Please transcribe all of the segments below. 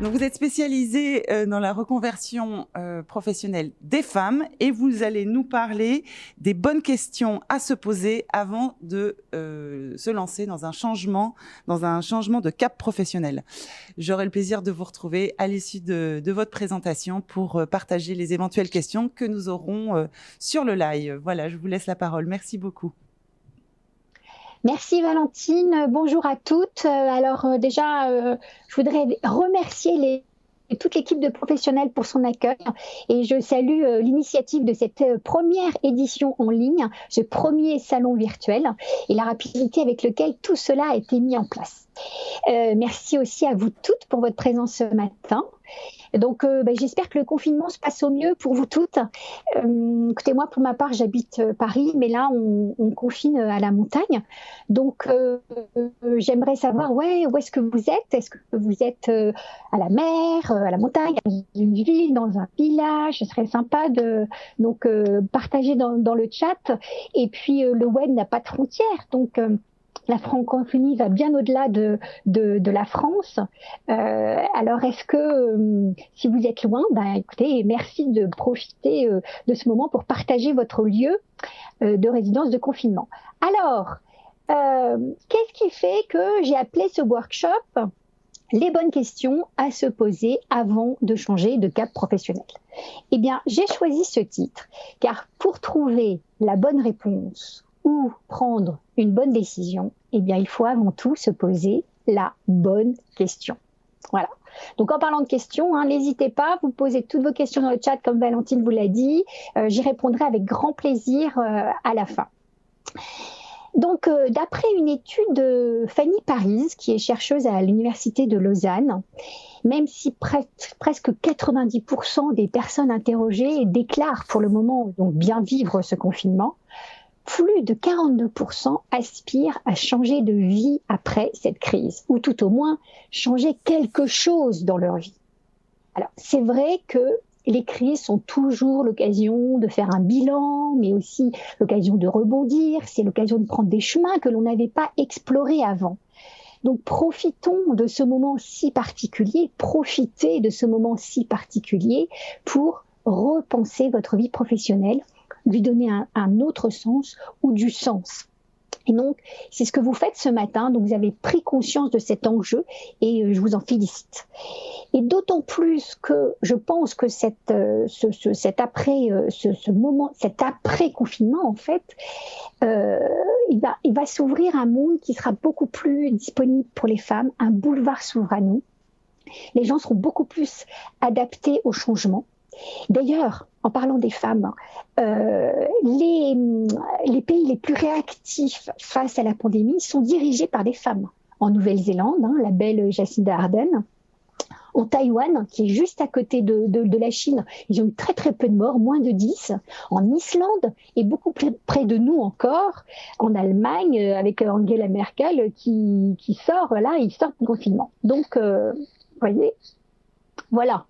Donc, vous êtes spécialisée dans la reconversion professionnelle des femmes et vous allez nous parler des bonnes questions à se poser avant de se lancer dans un changement de cap professionnel. J'aurai le plaisir de vous retrouver à l'issue de votre présentation pour partager les éventuelles questions que nous aurons sur le live. Voilà, je vous laisse la parole. Merci beaucoup. Merci Valentine, bonjour à toutes. Je voudrais remercier toute l'équipe de professionnels pour son accueil et je salue l'initiative de cette première édition en ligne, ce premier salon virtuel et la rapidité avec laquelle tout cela a été mis en place. Merci aussi à vous toutes pour votre présence ce matin. Donc, j'espère que le confinement se passe au mieux pour vous toutes. Écoutez, moi, pour ma part, j'habite Paris, mais là, on confine à la montagne. Donc, j'aimerais savoir, où est-ce que vous êtes ? Est-ce que vous êtes à la mer, à la montagne, dans une ville, dans un village ? Ce serait sympa de partager dans le chat. Et puis, le web n'a pas de frontières. Donc, la francophonie va bien au-delà de la France. Alors, est-ce que, si vous êtes loin, écoutez, merci de profiter de ce moment pour partager votre lieu de résidence de confinement. Alors, qu'est-ce qui fait que j'ai appelé ce workshop « Les bonnes questions à se poser avant de changer de cap professionnel ». Eh bien, j'ai choisi ce titre, car pour trouver la bonne réponse ou prendre une bonne décision, eh bien, il faut avant tout se poser la bonne question. Voilà. Donc, en parlant de questions, n'hésitez pas, vous posez toutes vos questions dans le chat, comme Valentine vous l'a dit. J'y répondrai avec grand plaisir à la fin. Donc, d'après une étude de Fanny Paris, qui est chercheuse à l'Université de Lausanne, même si presque 90% des personnes interrogées déclarent pour le moment donc bien vivre ce confinement, plus de 42% aspirent à changer de vie après cette crise, ou tout au moins changer quelque chose dans leur vie. Alors, c'est vrai que les crises sont toujours l'occasion de faire un bilan, mais aussi l'occasion de rebondir, c'est l'occasion de prendre des chemins que l'on n'avait pas explorés avant. Donc, profitons de ce moment si particulier, profitez de ce moment si particulier pour repenser votre vie professionnelle, lui donner un autre sens ou du sens. Et donc, c'est ce que vous faites ce matin. Donc, vous avez pris conscience de cet enjeu et je vous en félicite. Et d'autant plus que je pense que cet après-confinement, en fait, il va s'ouvrir un monde qui sera beaucoup plus disponible pour les femmes. Un boulevard s'ouvre à nous. Les gens seront beaucoup plus adaptés au changement. D'ailleurs, en parlant des femmes, les pays les plus réactifs face à la pandémie sont dirigés par des femmes. En Nouvelle-Zélande, la belle Jacinda Ardern. En Taïwan, qui est juste à côté de la Chine, ils ont eu très très peu de morts, moins de 10. En Islande, et beaucoup plus près de nous encore, en Allemagne, avec Angela Merkel qui sort, là, ils sortent du confinement. Donc, vous voyez, voilà,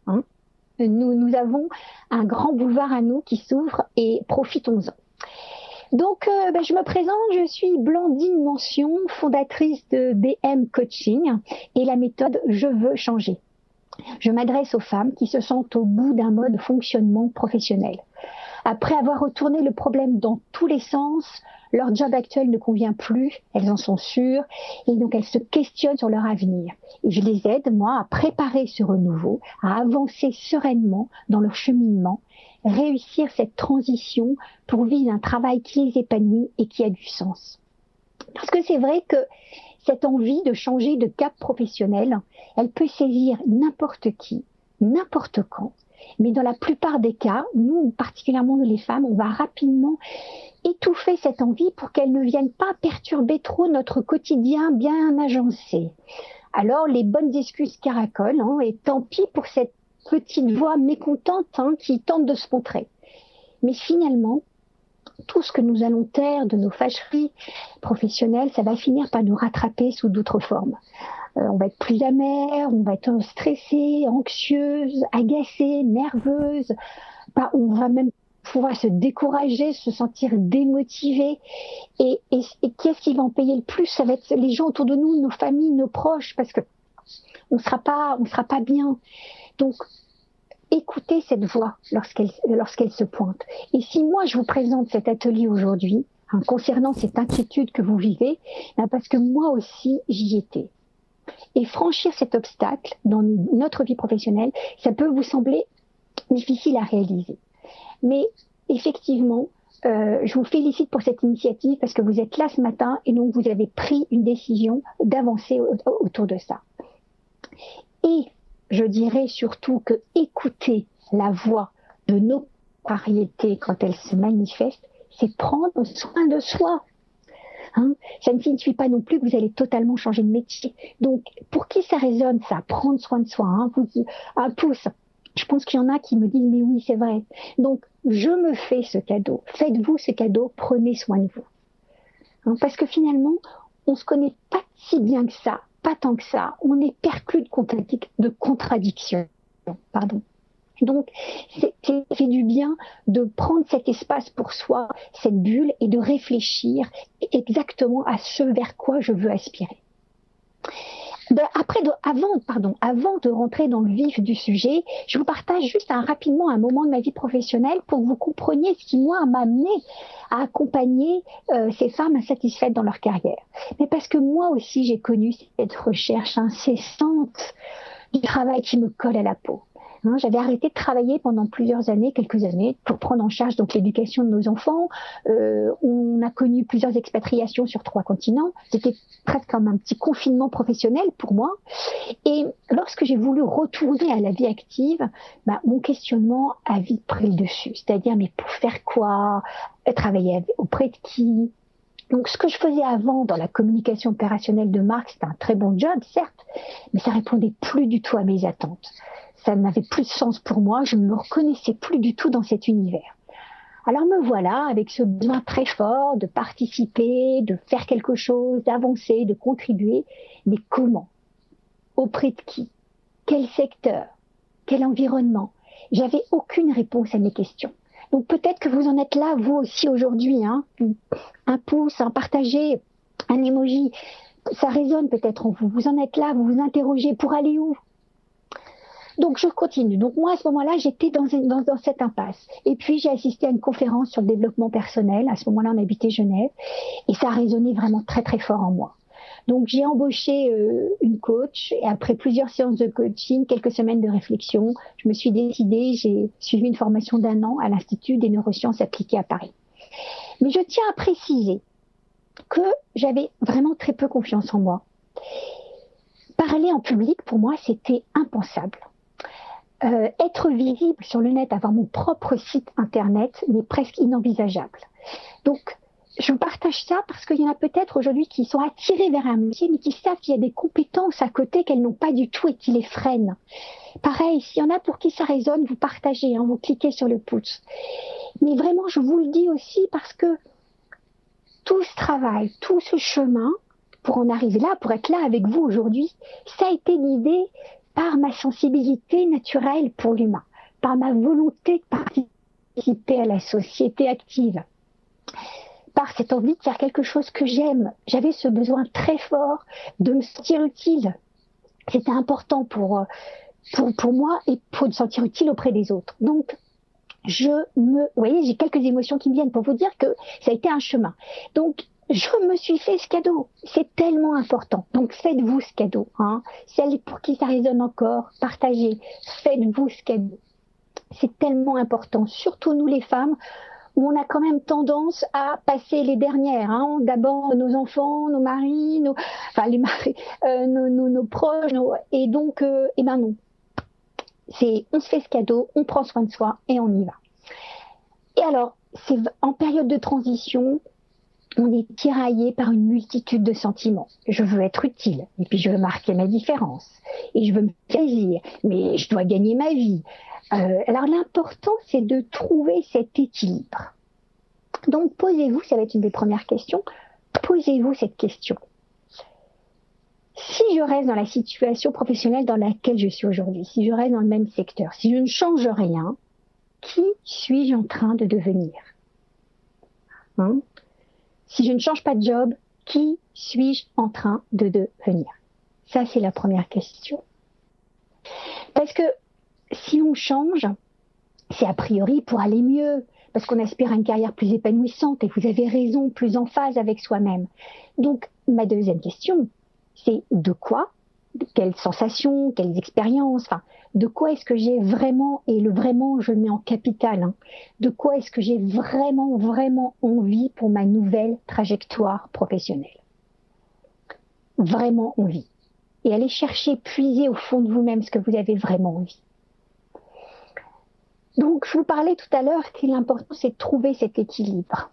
Nous avons un grand boulevard à nous qui s'ouvre et profitons-en. Donc, je me présente, je suis Blandine Mention, fondatrice de BM Coaching et la méthode Je veux changer. Je m'adresse aux femmes qui se sentent au bout d'un mode de fonctionnement professionnel. Après avoir retourné le problème dans tous les sens, leur job actuel ne convient plus, elles en sont sûres, et donc elles se questionnent sur leur avenir. Et je les aide, moi, à préparer ce renouveau, à avancer sereinement dans leur cheminement, réussir cette transition pour vivre un travail qui les épanouit et qui a du sens. Parce que c'est vrai que cette envie de changer de cap professionnel, elle peut saisir n'importe qui, n'importe quand. Mais dans la plupart des cas, nous, particulièrement les femmes, on va rapidement étouffer cette envie pour qu'elle ne vienne pas perturber trop notre quotidien bien agencé. Alors, les bonnes excuses caracolent, et tant pis pour cette petite voix mécontente qui tente de se montrer. Mais finalement, tout ce que nous allons taire de nos fâcheries professionnelles, ça va finir par nous rattraper sous d'autres formes. On va être plus amère, on va être stressée, anxieuse, agacée, nerveuse. On va même pouvoir se décourager, se sentir démotivé. Et qui est-ce qui va en payer le plus ? Ça va être les gens autour de nous, nos familles, nos proches, parce que on sera pas bien. Donc, écoutez cette voix lorsqu'elle se pointe. Et si moi, je vous présente cet atelier aujourd'hui, concernant cette inquiétude que vous vivez, parce que moi aussi, j'y étais. Et franchir cet obstacle dans notre vie professionnelle, ça peut vous sembler difficile à réaliser. Mais effectivement, je vous félicite pour cette initiative parce que vous êtes là ce matin et donc vous avez pris une décision d'avancer autour de ça. Et je dirais surtout que écouter la voix de nos contrariétés quand elles se manifestent, c'est prendre soin de soi. Ça ne signifie pas non plus que vous allez totalement changer de métier. Donc, pour qui ça résonne, ça, prendre soin de soi, un pouce. Je pense qu'il y en a qui me disent, mais oui, c'est vrai. Donc, je me fais ce cadeau. Faites-vous ce cadeau, prenez soin de vous. Parce que finalement, on ne se connaît pas si bien que ça, pas tant que ça. On est perclus de contradictions. Pardon. Donc, c'est du bien de prendre cet espace pour soi, cette bulle, et de réfléchir exactement à ce vers quoi je veux aspirer. Avant de rentrer dans le vif du sujet, je vous partage juste rapidement un moment de ma vie professionnelle pour que vous compreniez ce qui, moi, m'a amené à accompagner ces femmes insatisfaites dans leur carrière. Mais parce que moi aussi, j'ai connu cette recherche incessante du travail qui me colle à la peau. J'avais arrêté de travailler pendant quelques années, pour prendre en charge donc l'éducation de nos enfants. On a connu plusieurs expatriations sur 3 continents. C'était presque comme un petit confinement professionnel pour moi. Et lorsque j'ai voulu retourner à la vie active, mon questionnement a vite pris le dessus. C'est-à-dire, mais pour faire quoi? Travailler auprès de qui? Donc, ce que je faisais avant dans la communication opérationnelle de marque, c'était un très bon job, certes, mais ça répondait plus du tout à mes attentes. Ça n'avait plus de sens pour moi, je ne me reconnaissais plus du tout dans cet univers. Alors me voilà avec ce besoin très fort de participer, de faire quelque chose, d'avancer, de contribuer. Mais comment? Auprès de qui? Quel secteur? Quel environnement? J'avais aucune réponse à mes questions. Donc peut-être que vous en êtes là, vous aussi aujourd'hui. Un pouce, un partagé, un emoji, ça résonne peut-être en vous. Vous en êtes là, vous vous interrogez pour aller où? Donc je continue. Donc moi à ce moment-là, j'étais dans cette impasse. Et puis j'ai assisté à une conférence sur le développement personnel. À ce moment-là, on habitait Genève et ça a résonné vraiment très très fort en moi. Donc j'ai embauché une coach et après plusieurs séances de coaching, quelques semaines de réflexion, je me suis décidée, j'ai suivi une formation d'1 an à l'Institut des neurosciences appliquées à Paris. Mais je tiens à préciser que j'avais vraiment très peu confiance en moi. Parler en public, pour moi, c'était impensable. Être visible sur le net, avoir mon propre site internet, mais presque inenvisageable. Donc, je partage ça parce qu'il y en a peut-être aujourd'hui qui sont attirés vers un métier, mais qui savent qu'il y a des compétences à côté qu'elles n'ont pas du tout et qui les freinent. Pareil, s'il y en a pour qui ça résonne, vous partagez, vous cliquez sur le pouce. Mais vraiment, je vous le dis aussi parce que tout ce travail, tout ce chemin, pour en arriver là, pour être là avec vous aujourd'hui, ça a été guidé par ma sensibilité naturelle pour l'humain, par ma volonté de participer à la société active, par cette envie de faire quelque chose que j'aime. J'avais ce besoin très fort de me sentir utile. C'était important pour moi et pour me sentir utile auprès des autres. Donc, vous voyez, j'ai quelques émotions qui me viennent pour vous dire que ça a été un chemin. Donc, je me suis fait ce cadeau. C'est tellement important. Donc, faites-vous ce cadeau. Celles pour qui ça résonne encore, partagez. Faites-vous ce cadeau. C'est tellement important. Surtout nous, les femmes, où on a quand même tendance à passer les dernières. D'abord, nos enfants, nos maris, nos proches. Et donc, non. On se fait ce cadeau, on prend soin de soi et on y va. Et alors, c'est en période de transition, on est tiraillé par une multitude de sentiments. Je veux être utile, et puis je veux marquer ma différence, et je veux me faire plaisir, mais je dois gagner ma vie. Alors l'important, c'est de trouver cet équilibre. Donc posez-vous, ça va être une des premières questions, posez-vous cette question. Si je reste dans la situation professionnelle dans laquelle je suis aujourd'hui, si je reste dans le même secteur, si je ne change rien, qui suis-je en train de devenir? Si je ne change pas de job, qui suis-je en train de devenir? Ça, c'est la première question. Parce que si on change, c'est a priori pour aller mieux, parce qu'on aspire à une carrière plus épanouissante, et vous avez raison, plus en phase avec soi-même. Donc, ma deuxième question, c'est de quoi, quelles sensations, quelles expériences, enfin, de quoi est-ce que j'ai vraiment, et le vraiment, je le mets en capital, hein, de quoi est-ce que j'ai vraiment, vraiment envie pour ma nouvelle trajectoire professionnelle. Vraiment envie. Et allez chercher, puiser au fond de vous-même ce que vous avez vraiment envie. Donc, je vous parlais tout à l'heure que l'important, c'est de trouver cet équilibre.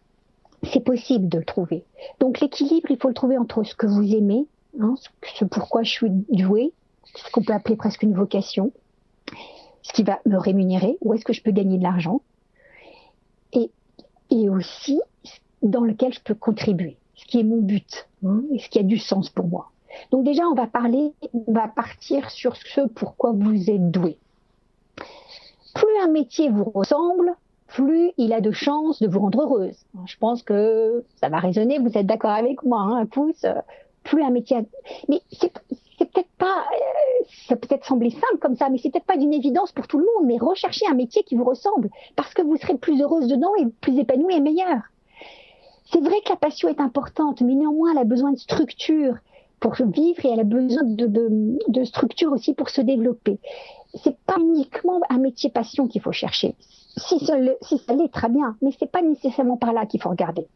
C'est possible de le trouver. Donc, l'équilibre, il faut le trouver entre ce que vous aimez, hein, ce pourquoi je suis douée, ce qu'on peut appeler presque une vocation, ce qui va me rémunérer, où est-ce que je peux gagner de l'argent, et aussi dans lequel je peux contribuer, ce qui est mon but, hein, et ce qui a du sens pour moi. Donc déjà, on va partir sur ce pourquoi vous êtes doué. Plus un métier vous ressemble, plus il a de chances de vous rendre heureuse. Je pense que ça va résonner, vous êtes d'accord avec moi, hein, un pouce. Plus un métier... Mais c'est peut-être pas... ça peut peut-être sembler simple comme ça, mais c'est peut-être pas d'une évidence pour tout le monde, mais recherchez un métier qui vous ressemble, parce que vous serez plus heureuse dedans et plus épanouie et meilleure. C'est vrai que la passion est importante, mais néanmoins, elle a besoin de structure pour vivre et elle a besoin de structure aussi pour se développer. C'est pas uniquement un métier passion qu'il faut chercher. Si ça l'est, très bien, mais c'est pas nécessairement par là qu'il faut regarder.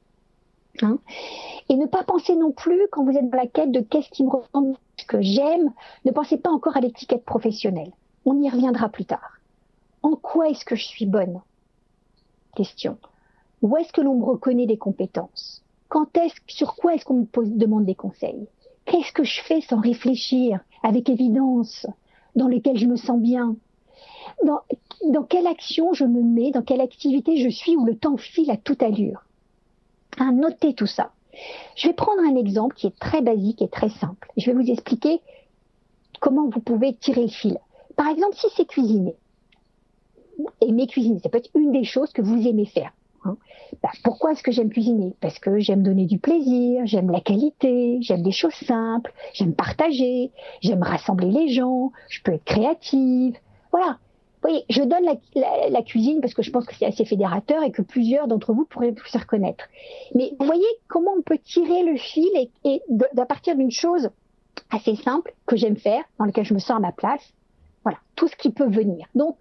Hein, et ne pas penser non plus, quand vous êtes dans la quête de qu'est-ce qui me ressemble, ce que j'aime, ne pensez pas encore à l'étiquette professionnelle. On y reviendra plus tard. En quoi est-ce que je suis bonne? Question. Où est-ce que l'on me reconnaît des compétences? Sur quoi est-ce qu'on me demande des conseils? Qu'est-ce que je fais sans réfléchir, avec évidence, dans lesquelles je me sens bien? Dans quelle action je me mets, dans quelle activité je suis où le temps file à toute allure? Notez tout ça. Je vais prendre un exemple qui est très basique et très simple. Je vais vous expliquer comment vous pouvez tirer le fil. Par exemple, si c'est cuisiner, aimer cuisiner, ça peut être une des choses que vous aimez faire. Pourquoi est-ce que j'aime cuisiner? Parce que j'aime donner du plaisir, j'aime la qualité, j'aime des choses simples, j'aime partager, j'aime rassembler les gens, je peux être créative. Voilà. Vous voyez, je donne la cuisine parce que je pense que c'est assez fédérateur et que plusieurs d'entre vous pourraient vous faire reconnaître. Mais vous voyez comment on peut tirer le fil et à partir d'une chose assez simple que j'aime faire, dans laquelle je me sens à ma place. Voilà, tout ce qui peut venir. Donc,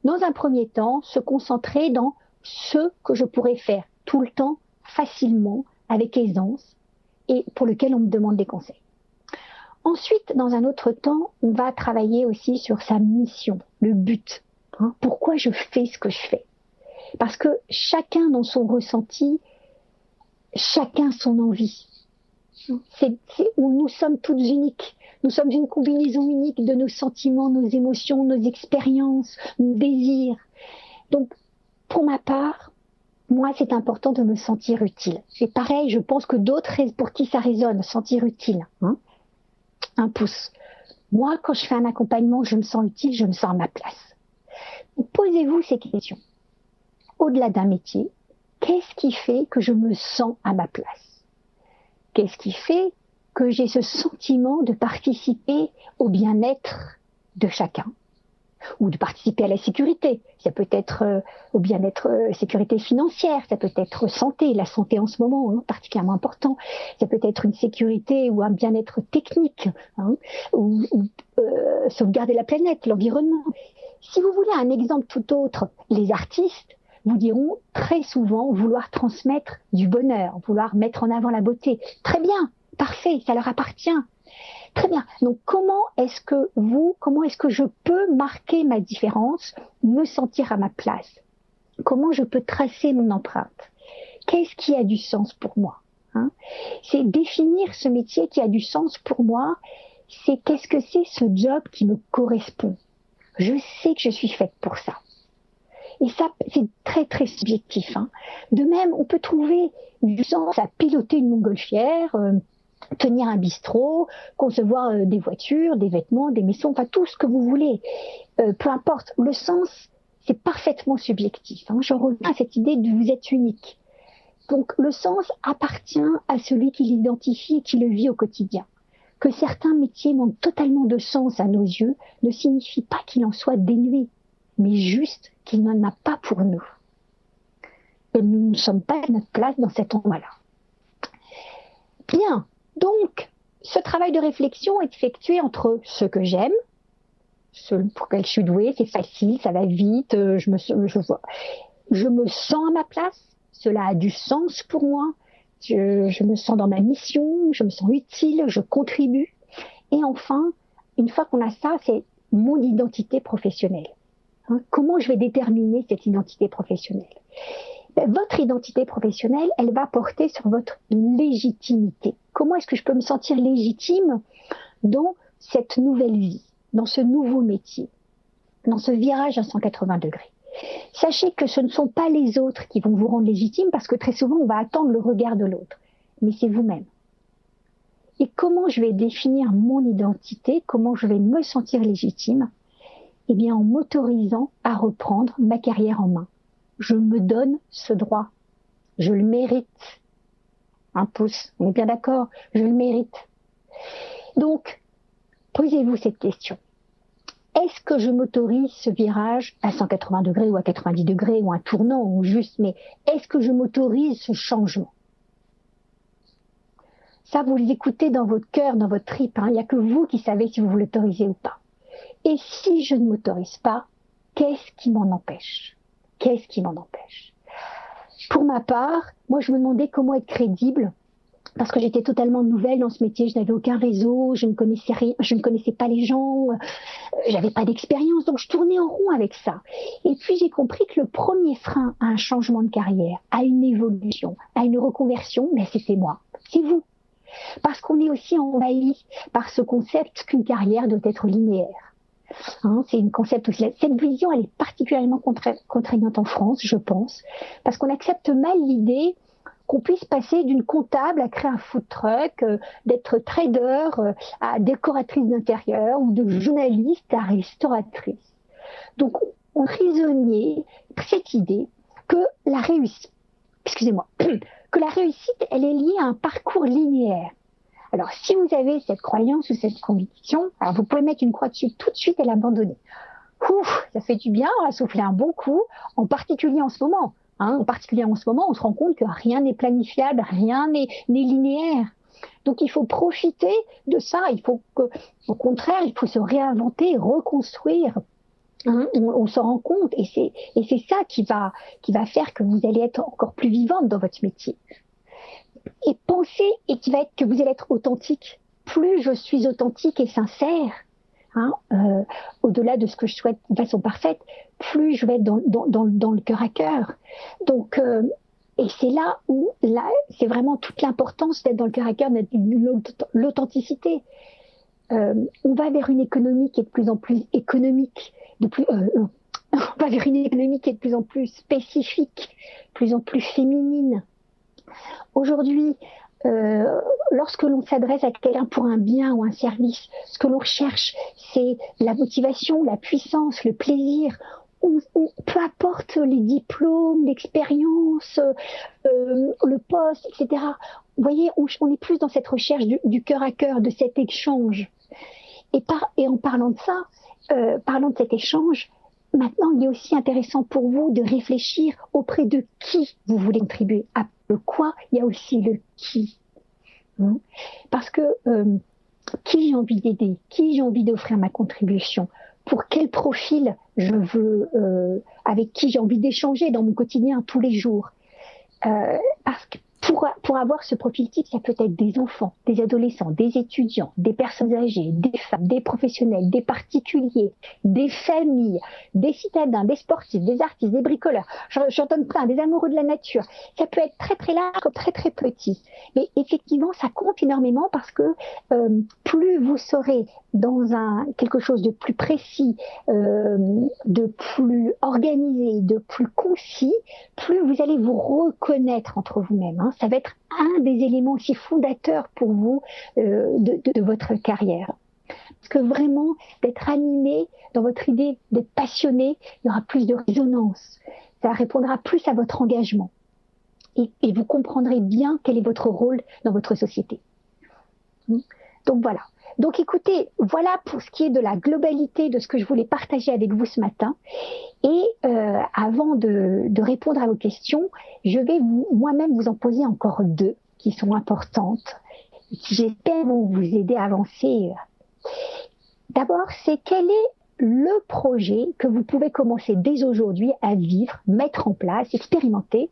dans un premier temps, se concentrer dans ce que je pourrais faire tout le temps, facilement, avec aisance, et pour lequel on me demande des conseils. Ensuite, dans un autre temps, on va travailler aussi sur sa mission, le but. Pourquoi je fais ce que je fais? Parce que chacun dans son ressenti, chacun son envie. Nous sommes toutes uniques. Nous sommes une combinaison unique de nos sentiments, nos émotions, nos expériences, nos désirs. Donc, pour ma part, moi, c'est important de me sentir utile. Et pareil, je pense que d'autres, pour qui ça résonne, sentir utile. Un pouce. Moi, quand je fais un accompagnement, je me sens utile, je me sens à ma place. Posez-vous ces questions. Au-delà d'un métier, qu'est-ce qui fait que je me sens à ma place? Qu'est-ce qui fait que j'ai ce sentiment de participer au bien-être de chacun? Ou de participer à la sécurité. Ça peut être au bien-être, sécurité financière, ça peut être santé, la santé en ce moment, particulièrement important. Ça peut être une sécurité ou un bien-être technique, ou sauvegarder la planète, l'environnement. Si vous voulez un exemple tout autre, les artistes vous diront très souvent vouloir transmettre du bonheur, vouloir mettre en avant la beauté. Très bien, parfait, ça leur appartient. Très bien. Donc, comment est-ce que je peux marquer ma différence, me sentir à ma place? Comment je peux tracer mon empreinte? Qu'est-ce qui a du sens pour moi? C'est définir ce métier qui a du sens pour moi. C'est qu'est-ce que c'est ce job qui me correspond? Je sais que je suis faite pour ça. Et ça, c'est très, très subjectif. De même, on peut trouver du sens à piloter une montgolfière, tenir un bistrot, concevoir des voitures, des vêtements, des maisons, enfin tout ce que vous voulez. Peu importe, le sens, c'est parfaitement subjectif. J'en reviens à cette idée de vous êtes unique. Donc le sens appartient à celui qui l'identifie et qui le vit au quotidien. Que certains métiers manquent totalement de sens à nos yeux ne signifie pas qu'il en soit dénué, mais juste qu'il n'en a pas pour nous. Et nous ne sommes pas à notre place dans cet endroit-là. Bien, donc, ce travail de réflexion est effectué entre ce que j'aime, ce pour lequel je suis douée, c'est facile, ça va vite, je me sens à ma place, cela a du sens pour moi, je me sens dans ma mission, je me sens utile, je contribue. Et enfin, une fois qu'on a ça, c'est mon identité professionnelle. Comment je vais déterminer cette identité professionnelle? Votre identité professionnelle, elle va porter sur votre légitimité. Comment est-ce que je peux me sentir légitime dans cette nouvelle vie, dans ce nouveau métier, dans ce virage à 180 degrés? Sachez que ce ne sont pas les autres qui vont vous rendre légitime, parce que très souvent, on va attendre le regard de l'autre. Mais c'est vous-même. Et comment je vais définir mon identité, comment je vais me sentir légitime? Eh bien, en m'autorisant à reprendre ma carrière en main. Je me donne ce droit. Je le mérite. Un pouce, on est bien d'accord, je le mérite. Donc, posez-vous cette question. Est-ce que je m'autorise ce virage à 180 degrés ou à 90 degrés ou un tournant ou juste, mais est-ce que je m'autorise ce changement? Ça, vous l'écoutez dans votre cœur, dans votre tripe. Il n'y a que vous qui savez si vous vous l'autorisez ou pas. Et si je ne m'autorise pas, qu'est-ce qui m'en empêche? Qu'est-ce qui m'en empêche? Pour ma part, moi, je me demandais comment être crédible, parce que j'étais totalement nouvelle dans ce métier, je n'avais aucun réseau, je ne connaissais rien, je ne connaissais pas les gens, j'avais pas d'expérience, donc je tournais en rond avec ça. Et puis j'ai compris que le premier frein à un changement de carrière, à une évolution, à une reconversion, ben c'était moi, c'est vous. Parce qu'on est aussi envahi par ce concept qu'une carrière doit être linéaire. C'est une concept aussi. Cette vision, elle est particulièrement contraignante en France, je pense, parce qu'on accepte mal l'idée qu'on puisse passer d'une comptable à créer un food truck, d'être trader à décoratrice d'intérieur ou de journaliste à restauratrice. Donc, on prisonnier cette idée que la réussite, que la réussite, elle est liée à un parcours linéaire. Alors, si vous avez cette croyance ou cette conviction, alors vous pouvez mettre une croix dessus tout de suite et l'abandonner. Ouf, ça fait du bien, on va souffler un bon coup, en particulier en ce moment. En particulier en ce moment, on se rend compte que rien n'est planifiable, rien n'est linéaire. Donc, il faut profiter de ça. Il faut au contraire, il faut se réinventer, reconstruire. On se rend compte, et c'est ça qui va faire que vous allez être encore plus vivante dans votre métier. Et pensez, et qui va être que vous allez être authentique. Plus je suis authentique et sincère, au-delà de ce que je souhaite de façon parfaite, plus je vais être dans le cœur à cœur. Donc, et c'est là où c'est vraiment toute l'importance d'être dans le cœur à cœur, l'authenticité. On va vers une économie qui est de plus en plus économique, on va vers une économie qui est de plus en plus spécifique, de plus en plus féminine. Aujourd'hui, lorsque l'on s'adresse à quelqu'un pour un bien ou un service, ce que l'on recherche, c'est la motivation, la puissance, le plaisir. Peu importe les diplômes, l'expérience, le poste, etc. Vous voyez, on est plus dans cette recherche du cœur à cœur, de cet échange. Et en parlant de ça, parlant de cet échange, maintenant, il est aussi intéressant pour vous de réfléchir auprès de qui vous voulez contribuer. À le quoi, il y a aussi le qui. Parce que qui j'ai envie d'aider, qui j'ai envie d'offrir ma contribution, pour quel profil je veux, avec qui j'ai envie d'échanger dans mon quotidien tous les jours. Parce que pour avoir ce profil type, ça peut être des enfants, des adolescents, des étudiants, des personnes âgées, des femmes, des professionnels, des particuliers, des familles, des citadins, des sportifs, des artistes, des bricoleurs. J'en donne plein, des amoureux de la nature. Ça peut être très très large comme très très petit. Mais effectivement, ça compte énormément parce que plus vous serez dans quelque chose de plus précis, de plus organisé, de plus concis, plus vous allez vous reconnaître entre vous-même. Ça va être un des éléments aussi fondateurs pour vous de votre carrière. Parce que vraiment, d'être animé dans votre idée, d'être passionné, il y aura plus de résonance. Ça répondra plus à votre engagement. Et vous comprendrez bien quel est votre rôle dans votre société. Donc voilà. Donc écoutez, voilà pour ce qui est de la globalité de ce que je voulais partager avec vous ce matin. Et avant de répondre à vos questions, je vais moi-même vous en poser encore deux qui sont importantes, qui j'espère vont vous aider à avancer. D'abord, c'est quel est le projet que vous pouvez commencer dès aujourd'hui à vivre, mettre en place, expérimenter,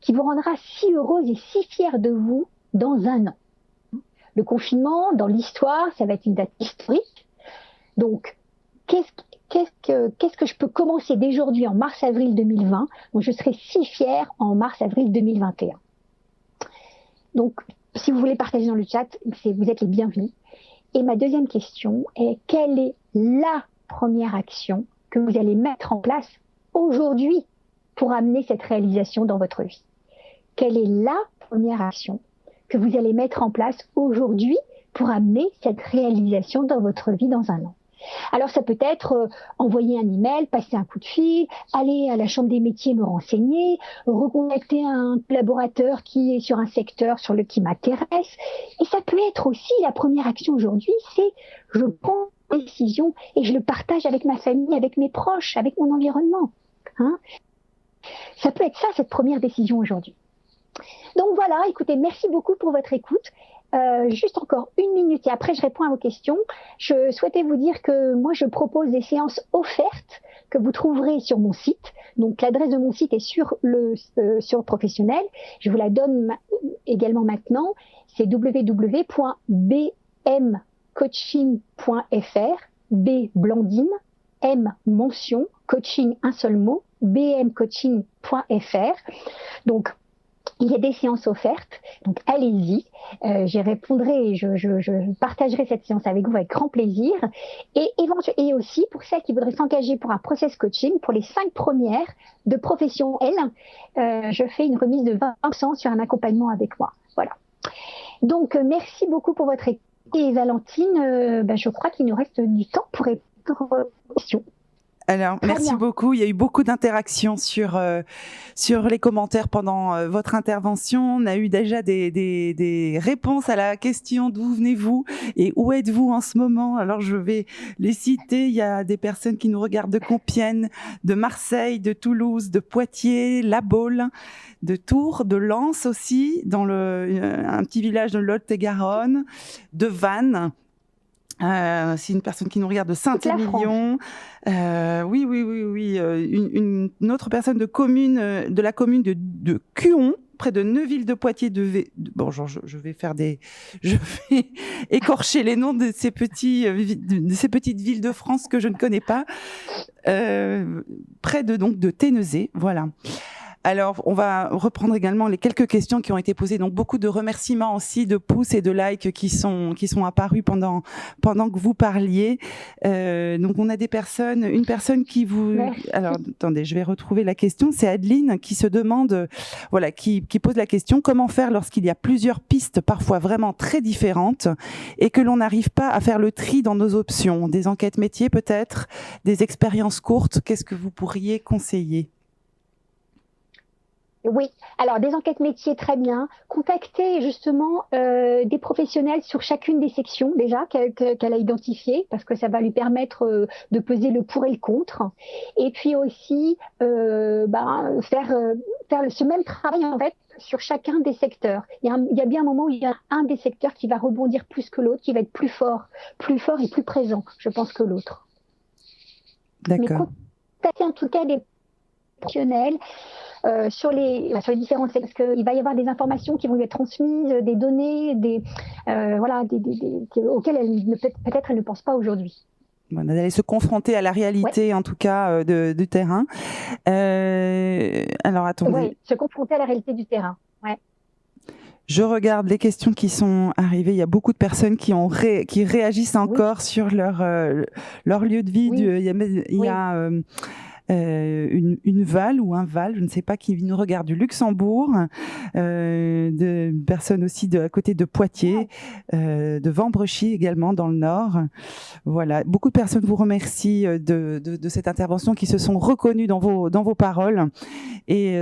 qui vous rendra si heureuse et si fière de vous dans un an. Le confinement, dans l'histoire, ça va être une date historique. Donc, qu'est-ce que je peux commencer dès aujourd'hui en mars-avril 2020 dont je serai si fière en mars-avril 2021. Donc, si vous voulez partager dans le chat, vous êtes les bienvenus. Et ma deuxième question est, quelle est la première action que vous allez mettre en place aujourd'hui pour amener cette réalisation dans votre vie? Quelle est la première action que vous allez mettre en place aujourd'hui pour amener cette réalisation dans votre vie dans un an? Alors ça peut être envoyer un email, passer un coup de fil, aller à la chambre des métiers me renseigner, recontacter un collaborateur qui est sur un secteur qui m'intéresse. Et ça peut être aussi la première action aujourd'hui, c'est je prends une décision et je le partage avec ma famille, avec mes proches, avec mon environnement. Ça peut être ça, cette première décision aujourd'hui. Donc voilà, écoutez, merci beaucoup pour votre écoute. Juste encore 1 minute et après je réponds à vos questions. Je souhaitais vous dire que moi je propose des séances offertes que vous trouverez sur mon site. Donc l'adresse de mon site est sur Professionnel. Je vous la donne également maintenant. C'est www.bmcoaching.fr. B Blandine, M mention, coaching un seul mot, bmcoaching.fr. Donc il y a des séances offertes, donc allez-y. J'y répondrai et je partagerai cette séance avec vous avec grand plaisir. Et aussi, pour celles qui voudraient s'engager pour un process coaching, pour les 5 premières de profession L, je fais une remise de 20% sur un accompagnement avec moi. Voilà. Donc, merci beaucoup pour votre écoute. Et Valentine, je crois qu'il nous reste du temps pour répondre aux questions. Alors, merci beaucoup. Il y a eu beaucoup d'interactions sur les commentaires pendant votre intervention. On a eu déjà des réponses à la question d'où venez-vous et où êtes-vous en ce moment. Alors, je vais les citer. Il y a des personnes qui nous regardent de Compiègne, de Marseille, de Toulouse, de Poitiers, La Baule, de Tours, de Lens aussi, dans un petit village de Lot-et-Garonne, de Vannes. C'est une personne qui nous regarde de Saint-Émilion. Oui. Une autre personne de la commune de Cuon, près de Neuville-de-Poitiers. Je vais écorcher les noms de ces petites villes de France que je ne connais pas. Près de Ténezé, voilà. Alors, on va reprendre également les quelques questions qui ont été posées. Donc, beaucoup de remerciements aussi, de pouces et de likes qui sont apparus pendant que vous parliez. Donc, on a une personne qui vous... Merci. Alors, attendez, je vais retrouver la question. C'est Adeline qui se demande, qui pose la question, comment faire lorsqu'il y a plusieurs pistes, parfois vraiment très différentes, et que l'on n'arrive pas à faire le tri dans nos options? Des enquêtes métiers peut-être, des expériences courtes, qu'est-ce que vous pourriez conseiller? Oui, alors des enquêtes métiers, très bien. Contactez justement des professionnels sur chacune des sections déjà qu'elle a identifiées, parce que ça va lui permettre de peser le pour et le contre. Et puis aussi faire ce même travail en fait sur chacun des secteurs. Il y a bien un moment où il y a un des secteurs qui va rebondir plus que l'autre, qui va être plus fort et plus présent, je pense, que l'autre. D'accord. Mais contactez en tout cas des professionnels sur les différentes secteurs, parce qu'il va y avoir des informations qui vont lui être transmises, des données, auxquelles peut-être elle ne pense pas aujourd'hui. Voilà, d'aller se confronter à la réalité, en tout cas, du terrain. Alors, attendez. Oui, se confronter à la réalité du terrain, ouais. Je regarde les questions qui sont arrivées. Il y a beaucoup de personnes qui réagissent encore sur leur lieu de vie. Oui. Il y a une Val ou un Val, je ne sais pas, qui nous regarde du Luxembourg, de personnes aussi à côté de Poitiers, de Vambrechy également dans le Nord. Voilà, beaucoup de personnes vous remercient de cette intervention, qui se sont reconnues dans vos paroles et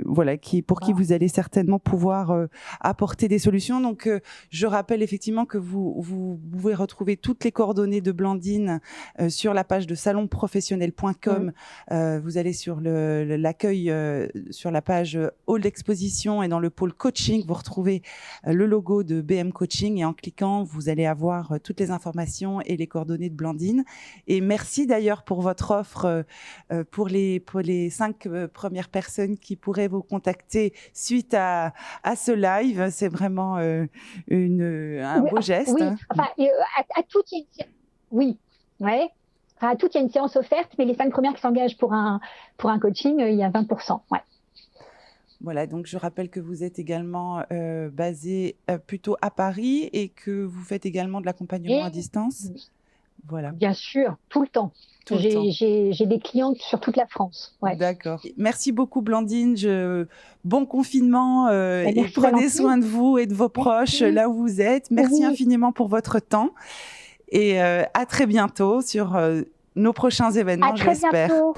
voilà, qui vous allez certainement pouvoir apporter des solutions. Donc, je rappelle effectivement que vous pouvez retrouver toutes les coordonnées de Blandine sur la page de salonprofessionnel.com. Vous allez sur l'accueil, sur la page hall d'exposition, et dans le pôle coaching, vous retrouvez le logo de BM Coaching, et en cliquant, vous allez avoir toutes les informations et les coordonnées de Blandine. Et merci d'ailleurs pour votre offre pour les 5 premières personnes qui pourraient vous contacter suite à ce live. C'est vraiment un beau geste. Oui, enfin, à tout, oui, ouais. À tout, il y a une séance offerte, mais les 5 premières qui s'engagent pour un coaching, il y a 20%. Ouais. Voilà, donc je rappelle que vous êtes également basé plutôt à Paris, et que vous faites également de l'accompagnement à distance. Voilà. Bien sûr, tout le temps. J'ai des clientes sur toute la France. Ouais. D'accord. Merci beaucoup, Blandine. Bon confinement, et prenez soin de vous et de vos proches là où vous êtes. Merci infiniment pour votre temps, et à très bientôt sur nos prochains événements, j'espère. À très bientôt.